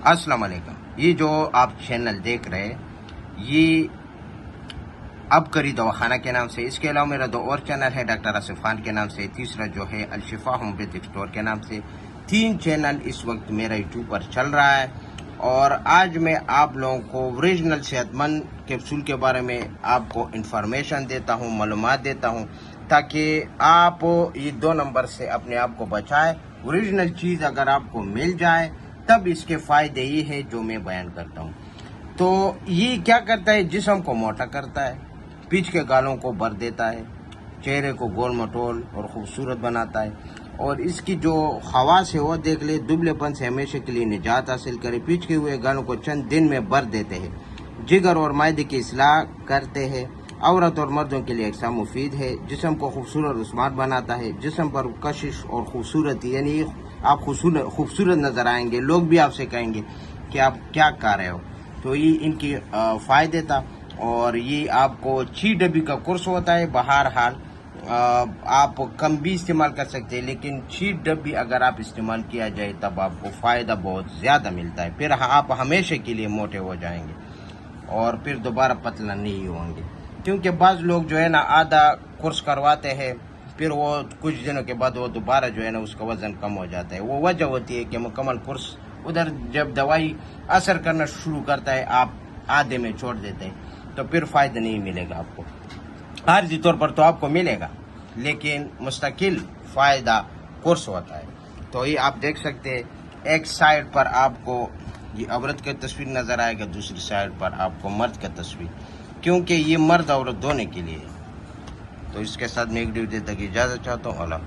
अस्सलाम वालेकुम। ये जो आप चैनल देख रहे हैं ये अब करी दवाखाना के नाम से, इसके अलावा मेरा दो और चैनल है डॉक्टर आसिफ खान के नाम से, तीसरा जो है अलशिफा होम्योपैथिक स्टोर के नाम से। 3 चैनल इस वक्त मेरा यूट्यूब पर चल रहा है और आज मैं आप लोगों को ओरिजिनल सेहतमंद कैप्सूल के बारे में आपको इंफॉर्मेशन देता हूँ, मालूमात देता हूँ, ताकि आप ये 2 नंबर से अपने आप को बचाएं। ओरिजिनल चीज़ अगर आपको मिल जाए तब इसके फ़ायदे ये है जो मैं बयान करता हूँ। तो ये क्या करता है, जिस्म को मोटा करता है, पीठ के गालों को भर देता है, चेहरे को गोल मटोल और खूबसूरत बनाता है, और इसकी जो खवास है वो देख ले, दुबलेपन से हमेशा के लिए निजात हासिल करे, पीठ के हुए गालों को चंद दिन में भर देते हैं, जिगर और मायदे की इस्लाह करते हैं, औरत और मर्दों के लिए यकसा मुफीद है, जिस्म को खूबसूरत और स्मार्ट बनाता है, जिस्म पर कशिश और खूबसूरती यानी आप खूबसूरत नजर आएंगे, लोग भी आपसे कहेंगे कि आप क्या कर रहे हो। तो ये इनकी फ़ायदे था। और ये आपको 6 डब्बी का कोर्स होता है। बहरहाल आप कम भी इस्तेमाल कर सकते हैं, लेकिन 6 डब्बी अगर आप इस्तेमाल किया जाए तब आपको फ़ायदा बहुत ज़्यादा मिलता है। फिर आप हमेशा के लिए मोटे हो जाएंगे और फिर दोबारा पतला नहीं होंगे। क्योंकि बाज़ लोग जो है ना आधा कोर्स करवाते हैं, फिर वो कुछ दिनों के बाद वो दोबारा जो है ना उसका वज़न कम हो जाता है। वो वजह होती है कि मुकम्मल कोर्स उधर जब दवाई असर करना शुरू करता है आप आधे में छोड़ देते हैं, तो फिर फ़ायदा नहीं मिलेगा आपको। आर्जी तौर पर तो आपको मिलेगा, लेकिन मुस्तकिल फ़ायदा कोर्स होता है। तो ये आप देख सकते हैं, एक साइड पर आपको ये औरत की तस्वीर नज़र आएगा, दूसरी साइड पर आपको मर्द का तस्वीर, क्योंकि ये मर्द औरत दोनों के लिए है। तो इसके साथ मैं एक वीडियो देने की इजाज़त चाहता हूँ। अल्लाह।